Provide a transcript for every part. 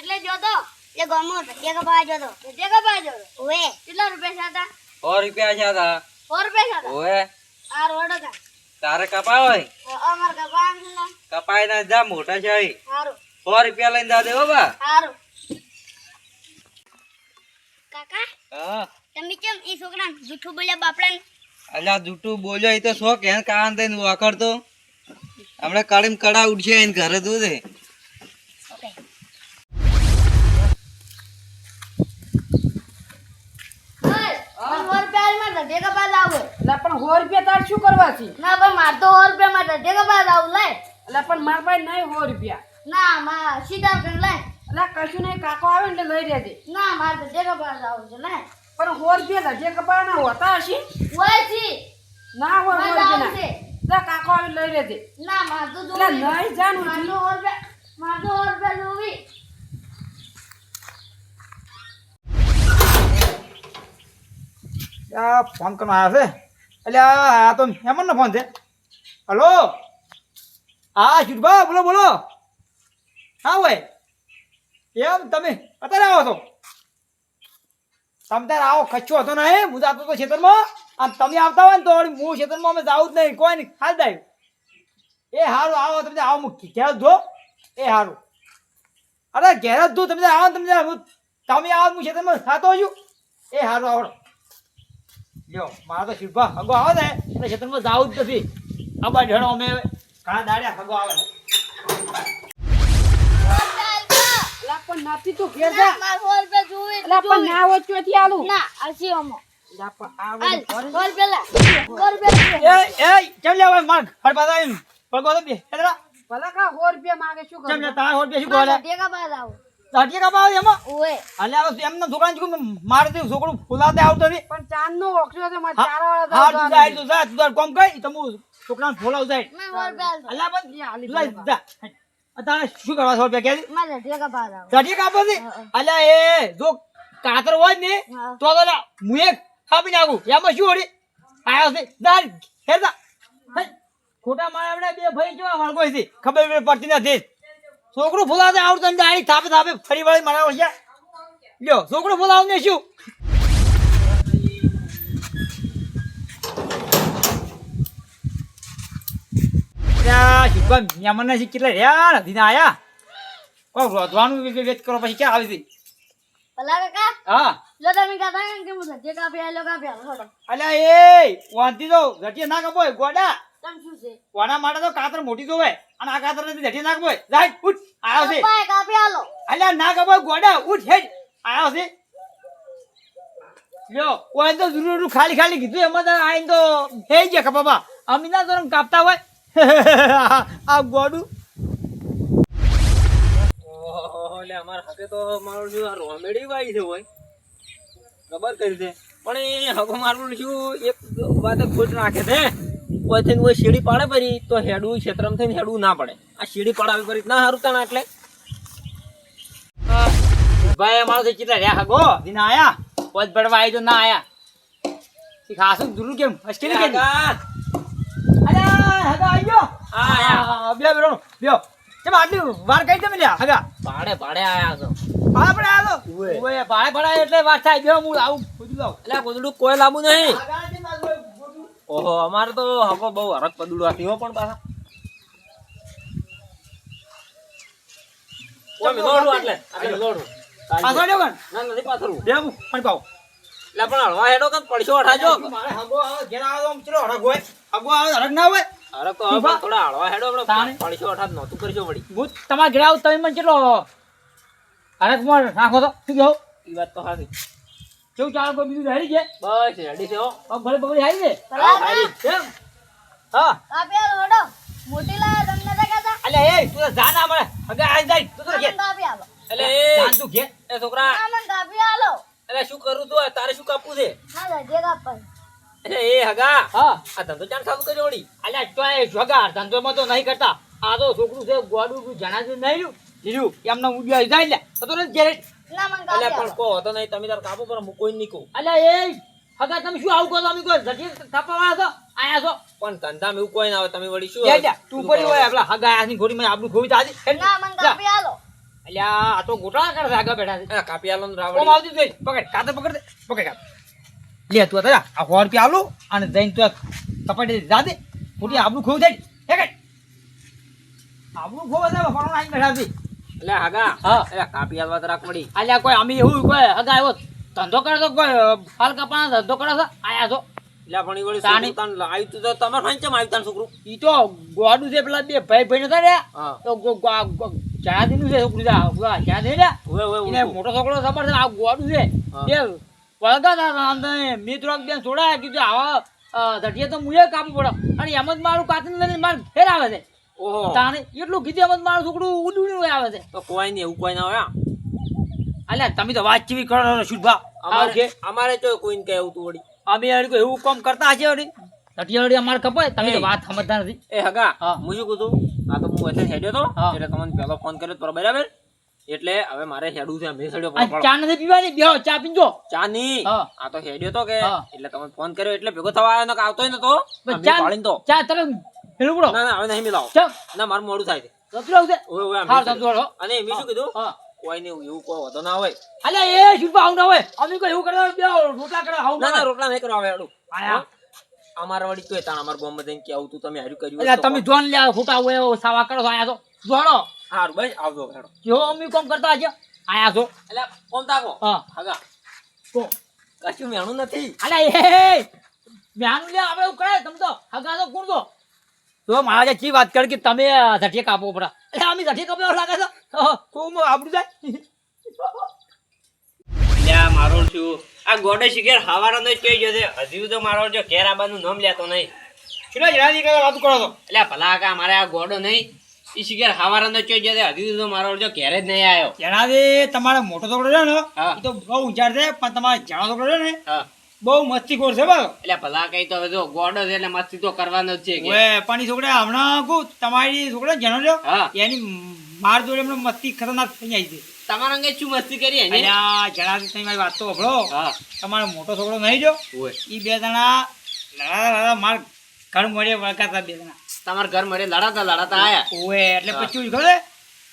એટલે જોતો એ ગમો ધટિયા કપા જોતો ધટિયા કપા જોતો ઓએ કેટલા રૂપિયા હતા 100 રૂપિયા છે હતા 100 રૂપિયા હતા ઓએ આ રોડ કા તારે કપા હોય અમાર કપા ના કપાઈ ના જા મોટા છે હારું 100 રૂપિયા લઈને જા દેવો બા હારું કાકા હા તમે કેમ ઈ છોકરા જૂઠું બોલ્યા બાપડાને અલ્યા જૂઠું બોલ્યો એ તો શો કે કાન થઈને વાકડતો હમણાં કડીમ કડા ઉડશે એને ઘરે તું દે ઓકે ઓય 100 રૂપિયા માં ધટિયા કપા લાવો એટલે પણ 100 રૂપિયા તાર શું કરવા છે? ના પણ માર તો 100 રૂપિયા માં ધટિયા કપા લાવ લે એટલે પણ માર પાસે નહીં 100 રૂપિયા. ના માં સીધા કર લે એટલે કશું નહીં, કાકો આવે ને એટલે લઈ લેજે. ના માર ધટિયા કપા લાવ છે લે પણ 100 રૂપિયા લજે કપાના હોતા હશે? ઓય છી ના હોય 100 માં રૂપિયા છે એટલે કાકો આવે લઈ લેજે. ના માર તો એટલે નહીં જાણું માર છું. તો 100 રૂપિયા જોવી આ ફોન કરવાનો આવ્યો છે એટલે આ તો હેમંતનો ફોન છે. હલો હા શુભા બોલો બોલો. હા હોય એમ તમે અત્યારે આવો છો? તમે ત્યારે આવો કચ્છો હતો નહીં હું જાતો હતો ખેતરમાં અને તમે આવતા હોય ને તો વળી હું ખેતરમાં અમે જાવું જ નહીં કોઈ નહીં ખાસ જાય એ સારું આવો તમે આવો હું ઘેર જ ધો એ સારું અરે ઘેર જ ધો તમે આવો તમે તમે આવો હું ખેતરમાં ખાતો છું એ સારું આવડો લ્યો મારા તો શુભા હગો આવે ને એટલે ખેતરમાં જાવું જ નથી આબા ઢેણો અમે ઘણા દાડ્યા હગો આવે ને એટલે પણ નથી તું ઘેર જા. માર 100 રૂપિયા જોવી એટલે પણ ના હોય ચોથી આલું. ના આસી અમો એટલે પણ આ હાલ બધું 100 રૂપિયા 100 રૂપિયા એ કેમ લે હવે માર ફરવા જાય પડકો તો બે હેડરા ભલે કા 100 રૂપિયા માંગે શું કેમ લે કરું? તારા હોટ બે શું બોલે ધટિયા કપા લાવ તાટી કાપા આવે એમાં ઓએ અલે હવે એમનો દુકાન છું મારે તે છોકરું ફુલાતે આવતો નથી પણ ચાંદ નો ઓક્સિજન છે મારે હા 4 હા, વાળા તું જાય તું જા તું તાર કોમ કઈ તો હું છોકરાને ફોલાવ જાય ના 100 રૂપિયા અલ્યા પણ હાલી તું જાય જા તારે શું કરવા 100 રૂપિયા કે માર ધટિયા કપા લાવ તાટી કાપો છે અલ્યા એ જો કાતર હોય ને હા. તો તો હું એક કાપી નાખું એમાં શું હોડી આયો છે દાર હેરતા ખોટા મારા બે ભાઈ કેવા વળગોય છે ખબર પડતી નથી છોકરું ફુલાતે આવડતું ને ડાયરી થાપે થાપે ફરી વળી મારા વળ્યા લ્યો છોકરું ફુલાવ ને શું મને કેટલા રહ્યા નથી ને આયા કોઈ રોધવાનું વેચ કરો પછી ક્યાં આવી હતી ભલા કાકા હા લો તમે કહેતા કે હું ધટિયા કાપી આલો છોડો અલ્યા એ વાંધી દો ઘટીએ ના કપોય ગોડા તમ શું છે કોના માટે તો કાતર મોટી જોવે અને આ કાતર નથી ઘટીએ ના કપોય જાય ઉઠ આયો છે કપાય કાપી આલો અલ્યા ના કપોય ગોડા ઉઠ હેડ આયો છે લ્યો કોઈ તો જરૂર ખાલી ખાલી કીધું એમાં તો આઈને તો થઈ ગયા કપાબા અમીના તો કાપતા હોય આ ગોડું એટલે અમારા હાથે તો મારું જો રોમેડી વાઈ છે હોય ખબર કરી છે પણ એ હગો મારું શું એક વાત ખોટ રાખે છે કોઈ થઈને કોઈ શીડી પાડે પડી તો હેડવું ક્ષેત્રમાં થઈને હેડવું ના પડે આ શીડી પડાવી પડી ના સારું તાણા એટલે ભાઈ અમારો તો કેટલા રહ્યા હગો દિના આયા પોત બળવા આવી તો ના આયા ખાસું જરૂર કેમ મુશ્કેલી કે અલ્યા હગા આયો હા બે બેરો બેઓ કેમ આટલી વાર કઈ તમે લ્યા હગા ભાડે ભાડે આયા છો આપણે આલો ઓય ભાડે ભાડે એટલે વાત થાય બે હું આવું ખોજું લાવ એટલે આ ગોદડું કોઈ લાંબુ નહીં હગા થી મારું ગોડું ઓહો અમારે તો હગો બહુ હરક પદુડું હતી હો પણ પાછા કોઈ મિલોડું એટલે મિલોડું પાછો લ્યો કણ ના નથી પાથરું બે હું પણ પાવ એટલે પણ હળવા હેડો કન પડશો અઠાજો મારે હગો આવે ઘેર આવે આમ ચલો હરગ હોય હગો આવે હરગ ના હોય અરે તો હવે પણ થોડા હળવા હેડો તાણે. આપણે પડશો અઠાજ નહોતું કરજો વળી હું તમારા ઘેર આવું તમે મને ચલો હરગ માં નાખો તો શું કહો એ વાત તો સાચી કેવું ચાલો કોઈ બીજું રહી ગયા બસ રેડી છે હો ભલે બબડી આવી છે ભલા હારી. કેમ હા કાપી આલો હડો મોટી લાયા તમને તો કહેતા અલ્યા એ તું તો જા ના મળે હગા આવી જાય તું તો ઘેર કાપી આલો એટલે જાન તું ઘેર એ છોકરા ના મને કાપી આલો એટલે શું કરું તું તારે શું કાપવું છે ના ધટિયા કાપાય એટલે એ હગા હા આ ધંધો ચાલ ચાલુ કર્યો વળી અલ્યા ચોય જોગા ધંધોમાં તો નહીં કરતા આ તો છોકરું છે ગોડું જણાતું નહીં લીધું એમને ઉડ્યા જાય લે તો ઘેર ના મને એટલે કાપી પણ આલો કહો તો નહીં તમે તાર કાપો પર હું કોઈ નહીં કહું અલ્યા એ હગા તમે શું આવું કહો તમે કોઈ જટી થાપાવાળા છો આયા છો પણ ધંધામાં એવું કોઈ ના આવે તમે વળી શું જા જા તું પડી હોય આપલા હગા આની ઘોડી માં આપણું ખોવી તાજી ના મને કાપી આલો અલ્યા આ તો ગોટાળા કરે છે આગળ બેઠા છે એ કાપી આલો ને ઓમ રાવડી આવતી જોઈ પકડ કાતર પકડ દે પકડ કાત લે તું અત્યારે આ 100 રૂપિયા આલું અને જઈને તું કપાટી જા દે ખોટી આબરૂ ખોવ જાય હે કે આબરૂ ખોવ છે ફોન આઈ બેઠા છે એટલે હાગા હા. એટલે કાપી આલવા તો રાખ પડી અલ્યા કોઈ અમે એવું કોઈ હગા આવ્યો ધંધો કરે તો કોઈ હાલ કપાણા ધંધો કરે છે આયા છો એટલે પણ ઈ વળી તાણી. છોકરું તાન આવ્યું તું તો તમારે ફાઈન ચમ આવ્યું તાન છોકરું ઈ તો ગોડું છે પેલા બે ભાઈ ભાઈ નતા રે હા તો ચા દીનું છે છોકરું ચા દે રે ઓવે ઓવે એને મોટો છોકરો ખબર છે આ ગોડું છે બે વળગા હતા અંદર મિત્રો બેન છોડાયા કીધું આવા ધટીએ તો મુએ કાપવું પડે અને એમ જ મારું કાતર લઈને માર ફેર આવે છે ઓહો તાણે એટલું કીધું એમ જ મારું છોકરું ઉડું આવે છે તો કોઈ નહીં એવું કોઈ ના હોય હા. અલ્યા તમે તો વાત ચીવી કરો શુભા અમારે તો કોઈને કહે એવું તું વળી અમે એવું કામ કરતા હશે વળી ધટીયા વળી અમારે ખબર તમે તો વાત સમજતા નથી એ હગા હા. હું શું કીધું આ તો હું એટલે હેડ્યો તો હા. એટલે તમને પહેલો ફોન કર્યો તો બરાબર એટલે હવે મારે હેડવું છે મેં હેડ્યો આ ચા નથી પીવાની બેહો ચા પીજો ચા નહીં હા. આ તો હેડ્યો તો કે હા. એટલે તમે ફોન કર્યો એટલે ભેગો થવા આવ્યો ને કે આવતોય નતો બસ ચા પાડીને તો ચા તરત મેળવું પડો ના ના હવે નહીં મિલાવો ચમ ના મારું મોડું થાય છે જતું રહું છે ઓય ઓય હા જતું રહો અને મેં શું કીધું હા કોઈ નહીં એવું કોઈ વધો ના હોય અલ્યા એ શુભા આવું ના હોય અમે કોઈ એવું કરવા બેહો રોટલા કરવા આવું ના ના ના રોટલા નહીં કરવા આવે હેડું આયા અમારા વળી તોય તાણ અમારા ગામમાં જઈને કે આવું તું તમે હાર્યું કર્યું અલ્યા તમે જોન લે ફોટા હોય સાવા કરો છો આયા છો જોડો હારું ભાઈ આવજો હેડો જો અમે કામ કરતા હશે આયા છો એટલે ફોન તાકો હા હગા તો કશું મેણું નથી અલ્યા એ મ્યાનું લે આપણે એવું કરે તમે તો હગા તો કોણ તો મહારાજા ચી વાત કરી કે તમે ધટીએ કાપવો પડે એટલે અમે ધટીએ કાપવા લાગે છે ખૂબ આપણું જાય મારો છું આ ગોડે શિખર હવારાનો જ કહી જશે હજુ તો મારો જો ઘેર આબાનું નામ લેતો નહીં કેટલા જણાની કઈ વાત કરો છો એટલે ભલા કા મારે આ ગોડો નહીં એ શિખર હવારાનો જ કહી જશે હજુ તો મારો જો ઘેર જ નહીં આવ્યો જણાવી તમારો મોટો છોકરો છે ને હા. એ તો બહુ ઊંચાર છે પણ તમારો જાણો છોકરો છે ને હા બહુ મસ્તીખોર છે બસ એટલે ભલા કઈ તો હવે જો ગોડો છે એટલે મસ્તી તો કરવાનો જ છે કે ઓએ પણ ઈ છોકરા હમણાં કહું તમારી છોકરા જાણો છો હા એની માર જોડે હમણાં મસ્તી ખતરનાક થઈ જાય છે તમારા અંગે શું મસ્તી કરી એને અલ્યા જણાવી તમે મારી વાત તો સાંભળો હા તમારો મોટો છોકરો નહીં જો ઓય ઈ બે જણા લડા માર ઘર મળે વળકાતા બે જણા તમારા ઘર મળે લડાતા આયા ઓએ એટલે હા. પછી ખબર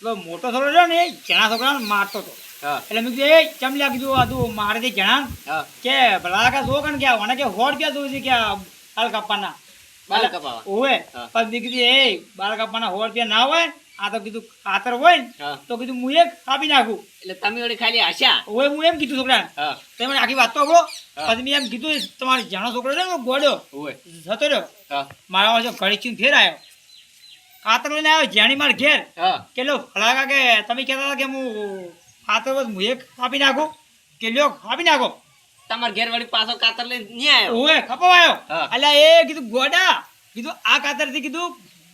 પેલો મોટો છોકરો છે ને એ જણા છોકરાને મારતો હતો હા એટલે મેં કીધું એ ચમલ્યા કીધું આ તું મારે તે જણા હા કે ભલા કા શોકન કે મને કે 100 રૂપિયા દઉં છે કે હાલ કાપવાના બાલ કપાવા ઓએ હા. પછી મેં કીધું એ બાર કાપવાના 100 રૂપિયા ના હોય આ તો કીધું ખાતર હોય ને હા તો કીધું હું એક કાપી નાખું એટલે તમે વળી ખાલી આશા ઓએ હું એમ કીધું છોકરાને હા તમે આખી વાત તો બોલો હા. પછી મેં એમ કીધું તમારે જાણો છોકરો છે ને ગોડ્યો ઓય જતો રહ્યો હા મારા પાસે ઘડી ચીન ફેર આવ્યો ખાતર લઈને આવ્યો જાણી માર ઘેર હા કે લો ફલાકા કે તમે કહેતા હતા કે હું ખાતર બસ હું એક કાપી નાખું કે લ્યો કાપી નાખો તમારા ઘેર વળી પાછો કાતર લઈને નહીં આવ્યો ઓએ ખપાવાયો હા. એટલે એ કીધું ગોડા કીધું આ કાતરથી કીધું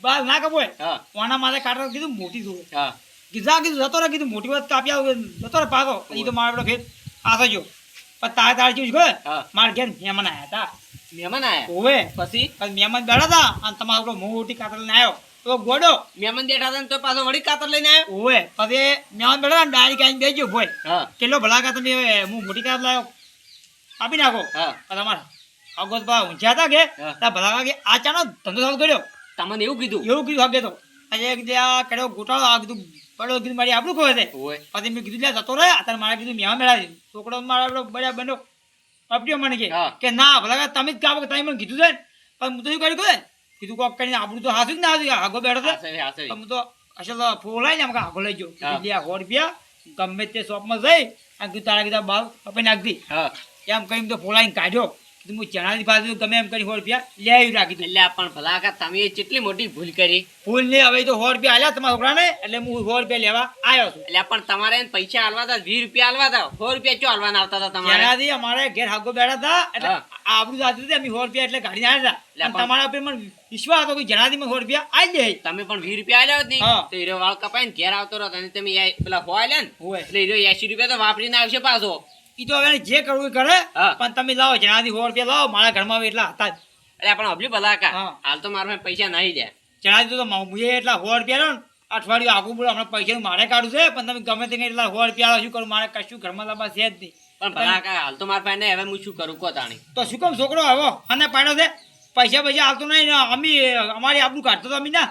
બાર ના કપોય હા ઓના માથે કાતર કીધું મોટી જોવે હા કીધું આ કીધું જતો રે કીધું મોટી વાત કાપી આવ જતો રે પાછો એ તો મારા પેલો ફેર પાછો જો પણ તારે તારે જેવું ખબર હા મારા ઘેર મહેમાન આવ્યા હતા મહેમાન આયા ઓવે પછી પછી મહેમાન બેઠા હતા અને તમારો પેલો મોટી કાતર લઈને આવ્યો તો ગોડો મહેમાન બેઠા હતા ને તો પાછો વળી કાતર લઈને આવ્યો ઓવે પછી મહેમાન બેઠા ને ડાયરી કાઢીને બેસજો ભોય હા કેટલો ભલા કા તમે હું મોટી કાતર લાવ્યો કાપી નાખો હા પણ તમારા આગોત બા ઊંચા હતા કે હા. ત્યાં ભલા કા કે આ ચાનો ધંધો ચાલુ કર્યો તમને એવું કીધું એવું કીધું હગે તો આજે કીધું આ કડો ગોટાળો આ કીધું બડો કીધું મારી આપણું ખોય છે ઓય પછી મેં કીધું લે જતો રે અત્યારે મારે કીધું મેં મેળા છોકરો મારા પેલો બડ્યા બન્યો અપડ્યો મને હા. કે ના ભલા તમે જ કાપો તમે મને કીધું છે ને પણ હું તો શું કર્યું ખબર કીધું કોક કરીને આપણું તો હાથું જ ના હાથું આગો બેઠો છે હાસવી, હાસવી. હું તો અસલ ફોલાઈને આમ આગો લઈ ગયો હા. કીધું લે 100 રૂપિયા ગમે તે શોપમાં જઈ અને કીધું તારા કીધા બાલ કપાઈ નાખી હા એમ કરીને તો ફોલાઈને કાઢ્યો કીધું હું ચણાની બાજુ ગમે એમ કરી 100 રૂપિયા લે આવી રાખી દીધું એટલે પણ ભલા કા તમે કેટલી મોટી ભૂલ કરી ફૂલ ને હવે તો 100 રૂપિયા આલ્યા તમારા છોકરાને એટલે હું 100 રૂપિયા લેવા આવ્યો છું એટલે પણ તમારે એને પૈસા હાલવા હતા 20 રૂપિયા હાલવા હતા 100 રૂપિયા ચો હાલવાના આવતા હતા તમારે જેનાથી અમારે ઘેર હાગો બેઠા હતા એટલે હા. આપણું જાતું હતું અમે 100 રૂપિયા એટલે ગાડી આવ્યા હતા એટલે અને તમારા ઉપર મને વિશ્વાસ હતો કે જેનાથી મને 100 રૂપિયા આવી જાય તમે પણ 20 રૂપિયા આલ્યા હોત હા. નહીં તો હીરો વાળ કપાઈને ઘેર આવતો રહો અને તમે પેલા હોય લે ને હોય. એટલે હીરો 80 રૂપિયા તો વાપરીને આવશે પાછો ઈ તો હવે એને જે કરવું એ કરે હા. પણ તમે લાવો જેનાથી 100 રૂપિયા લાવો મારા ઘરમાં હવે એટલા હતા જ એટલે પણ અભલી ભલા કા હા. હાલ તો મારા પાસે પૈસા નહીં દે જેનાથી તો મુએ એટલા 100 રૂપિયા લો ને અઠવાડિયું આગું બોલો હમણાં પૈસા મારે કાઢું છે પણ તમે ગમે તે એટલા 100 રૂપિયા આલો શું કરું મારે કશું ઘરમાં લાવવા છે જ નહીં પણ ભલા કા હાલ તો મારા પાસે નહીં, હવે હું શું કરું કો તાણી તો શું કામ છોકરો આવો અને પાડ્યો છે પૈસા હાલતો નહીં ને અમે અમારી આપણું કાઢતો તો અમે ના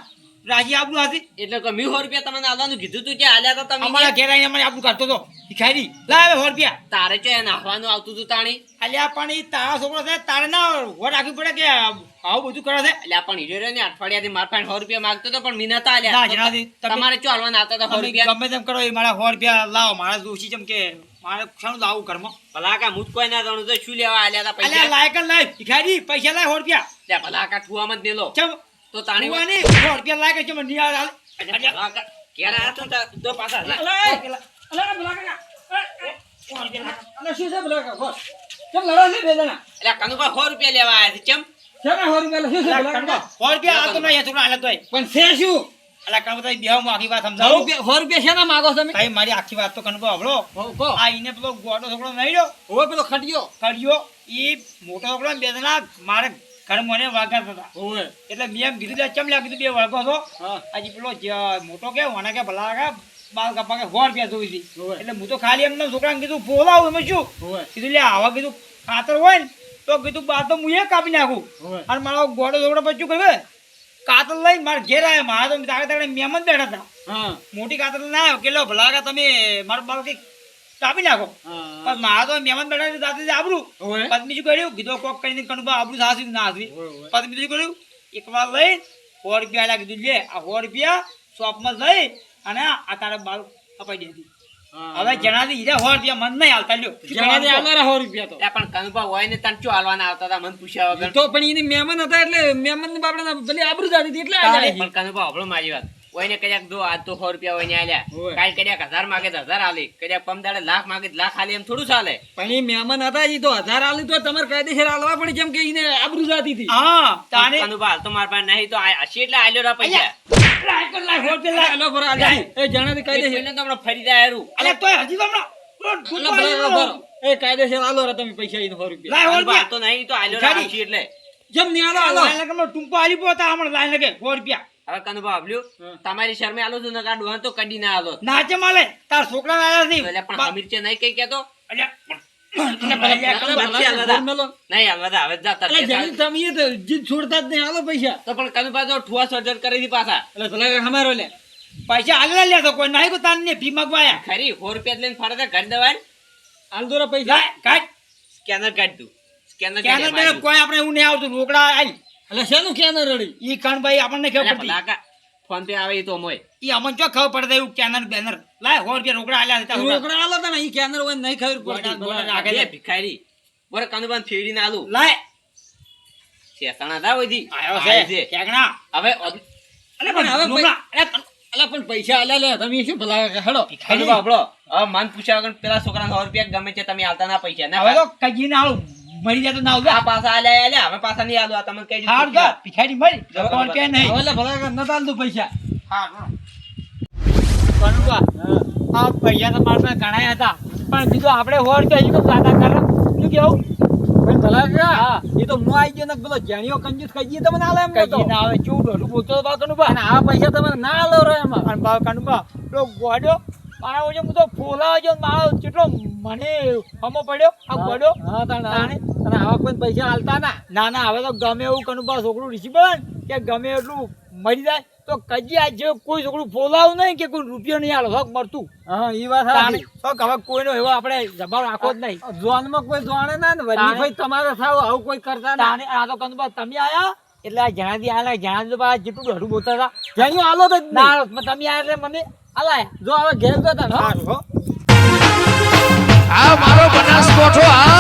રાજી આબરૂ હતી એટલે કે મેં 100 રૂપિયા તમને આલવાનું કીધું તું, ત્યાં આલ્યા તો તમે અમારા ઘેર આવીને અમારે આબરૂ કાઢતો હતો ભિખારી. લાવ હવે 100 રૂપિયા. તારે ચો નાખવાનું આવતું તું તાણી. અલ્યા પણ ઈ તારા છોકરો છે, તારે ના વોટ રાખવી પડે કે આવું બધું કરે છે. એટલે પણ હીરો રહ્યો ને અઠવાડિયાથી મારા પાસે 100 રૂપિયા માંગતો તો પણ મીના તા ના, આલ્યા. જણાવતી. તમારે ચો હાલવાના આવતા હતા 100 તમે રૂપિયા. ગમે તેમ કરો એ મારા 100 રૂપિયા લાવો. મારા દોશી જેમ કે મારે શાનું લાવું ઘરમાં. ભલાકા મુજ કોઈ ના જાણું તો શું લેવા આલ્યા હતા અલ્યા પૈસા? લાય કર લાય ભિખારી, પૈસા લાય 100 રૂપિયા. લે ભલાકા ઠુવામાં જ મેલો. ચમ તો તાણી તું આને 100 રૂપિયા લાય કે ચમ નિયાળ હાલ. ભલાકા ક્યારે આયા તો તો પાછા લા. અલ્યા શું છે ભલા બોલ. ચમ લડો છે બે જણા. એટલે કનુભા 100 રૂપિયા લેવા આયા છે ચમ? શેના 100 રૂપિયા શું છે ભલા? 100 રૂપિયા આ તો નહીં છોકરા હાલે તોય. પણ છે શું? અલ્યા કામ તો બેહમાં આખી વાત સમજાવો. 100 રૂપિયા શેના માંગો તમે? ભાઈ મારી આખી વાત તો કનકો હવળો. કહો. આ ઈને પેલો ગોડો છોકરો નહીં રહ્યો ઓય પેલો ખટિયો. કર્યો ઈ મોટો છોકરો ને બે જણા મારે ઘર મને વાગતા હતા. ઓય. એટલે મેં એમ કીધું લે ચમ લે કીધું બે વળગો છો. હા. હજી પેલો મોટો કે વાના કે ભલા કે બાલ કપા કે 100 રૂપિયા જોઈ હતી. ઓય. એટલે હું તો ખાલી એમને છોકરાને કીધું ફોલાવું એમાં શું ઓય. કીધું લે આવા કીધું કાતર હોય ને તો કીધું બાર તો હું એ કાપી નાખું. ઓય. અને મારો ગોડો છોકરો પછી શું કર્યું કાતર લઈને મારે ઘેર આવ્યા. મારા તો તારે તારે મહેમાન બેઠા હતા. હા. મોટી કાતર ના આવ્યો કે લો ભલા કે તમે મારા બાલ કંઈક કાપી નાખો. હા. પણ મારા તો મહેમાન બેઠા દાદા આબરું. ઓય. પત્ની શું કર્યું કીધું કોક કરીને કણુબા આબરું સાસી ના હાસવી. ઓય, ઓય. પત્ની શું કર્યું એક વાર લઈ 100 રૂપિયા આલ્યા કીધું લે આ 100 રૂપિયા શોપમાં લઈ અને આ તારા બાલ અપાઈ દેતી. હવે જણાવી હીરા 100 રૂપિયા મન નહીં હાલતા લ્યો. જણાવી આલારા 100 રૂપિયા તો. એટલે પણ કનુભા હોય ને તને ચો હાલવાના આવતા હતા મને પૂછ્યા વગર? તો પણ એને મહેમાન હતા એટલે મહેમાન ને બાપડા પેલી આબરૂ જાતી હતી એટલે પણ આયા. કનુભા હભળો મારી વાત. હોય ને કદાચ દો આજ તો 100 રૂપિયા હોય ને આલ્યા, ઓય. કાલ કદાચ 1000 માગે તો 1000 આલે, કદાચ પમદાડે લાખ માગે તો લાખ આલે, એમ થોડું ચાલે? પણ એ મહેમાન હતા ઈ તો 1000 આલી તો તમારે કાયદેસર આલવા પડી જેમ કે એને આબરૂ જાતી હતી. હા તાને કનુભા હાલ તો મારા પાસે નહીં તો હશે એટલે આલ્યો રા પૈસા. લાય કર લાય 100 રૂપિયા લાય. આલો બરો આલજો. એ જણાવી કાયદેસર. કોઈને તો હમણાં ફરી જાય હારું. અલ્યા તોય હજી તો હમણાં આલો બરો બરો. એ કાયદેસર આલો રા તમે પૈસા એને 100 રૂપિયા. લાય 100 કનુભા હાલ રૂપિયા. તો નહીં તો આલ્યો રા ગાડી. હશે એટલે. જેમ ની આલો આલો. લાય લગનમાં ટૂંપો આલી પોતા હમણાં લાય લગે 100 રૂપિયા. હવે કનુભા હાભળ્યું? તમારી શરમે આલો છું નકા ડોહા તો કદી ના આલો. નાચે માલે તાર છોકરા આયા નથી. એટલે પણ હમીર છે નહીં કઈ કેતો? અલ્યા નથી હાલવા મેલો. નહીં હાલવા દા, હવે જા તાર અરે ઘેર. જલ્દી તમે એ તો જીદ છોડતા જ નહીં આલો પૈસા. તો પણ કનુભા તો ઠુવા સર્જન કરી દી પાછા. એટલે ભલા હમારો લે. પૈસા આલેલા લ્યા તો કોઈ નહીં કો તાને ભી મગવાયા. ખરી 100 રૂપિયા લઈને ફરે તો ઘર દવાય. આલ દોરા પૈસા. લાય કાઢ. સ્કેનર કાઢ તું. સ્કેનર ક્યાંના બેન કોઈ આપણે એવું નહીં આવતું રોકડા આઈ. એટલે શેનું કેનર રડી. ઈ કણભાઈ આપણને ખબર પડતી. ભલાકા ફોન પે આવે એ તો મોય. ઈ અમન ચો ખબર પડે એવું કેનર બેનર. લાય 100 રૂપિયા રોકડા આલ્યા હતા છોકરા. રોકડા આલો તને ઈ કેનર હોય નહીં ખબર ગોડા પડતી. આગળ બે ભિખારી બોરે કનુબાન ફેરીને આલુ લાય શેતાણા દા વઈથી આયો આય છે કેગણા. હવે અલે પણ હવે લુગડા. અલે અલા પણ પૈસા આલ્યા લે તમે શું ભલા હેડો. કનુબા આપણો હવે મન પૂછ્યા વગર પેલા છોકરાને 100 રૂપિયા ગમે છે તમે આલતા ના પૈસા ના હવે તો કજી ના આવું મરી જાય તો ના આ આવું. પાછા આલ્યા હવે પાછા નહીં આલુ આ તમને કહી હાર દીધું જા ભિખારી મરી 100 રૂપિયા નહીં. હવે લે ભલા ન તાલ દઉં પૈસા. હા કનુબા આ પૈસા તો મારા પાસે ઘણા હતા પણ બીજું આપણે 100 રૂપિયા હજી તો સાદા કરો શું કેવું ભાઈ ભલા કે હા એ તો હું આવી ગયો ને પેલો જાણીઓ કંજૂસ કહીએ તમને આલે એમ નતો. કજી ના આવે ચૂ ડોલું બોલતો હતો કનુબા. અને આ પૈસા તમે ના આલો રે એમાં. અને બા કનુબા પેલો ગોડ્યો મારા વજે હું તો ફોલાવા જો મારો કેટલો મને હમો પડ્યો આ ગોડ્યો. હા તાણે તાણે. અને આવા કોઈ પૈસા આલતા ના. ના ના હવે તો ગમે એવું કનુબા છોકરું રીસી પડે ને કે ગમે એટલું મરી જાય તો કજી આ જે કોઈ છોકરું ફોલાવું નહીં કે કોઈ રૂપિયો નહીં આલો હક મરતું. હા ઈ વાત તાણે સાચી. તો હવે કોઈનો એવો આપણે જબાવ રાખવો જ નહીં. જોનમાં કોઈ જાણે ના ને વળી તાણે. ભાઈ તમારે થાવ આવું કોઈ કરતા ના. તાણે આ તો કનુબા તમે આયા એટલે આ જણાવી આયા જણાવી તો પાછા જેટલું ડરું બોલતા હતા જાણીઓ આલો તો જ નહીં. ના તમે આયા એટલે મને આલાયા. જો હવે ઘેર જતા ને હો. સારું હો. આ મારો બનાસકોઠો આ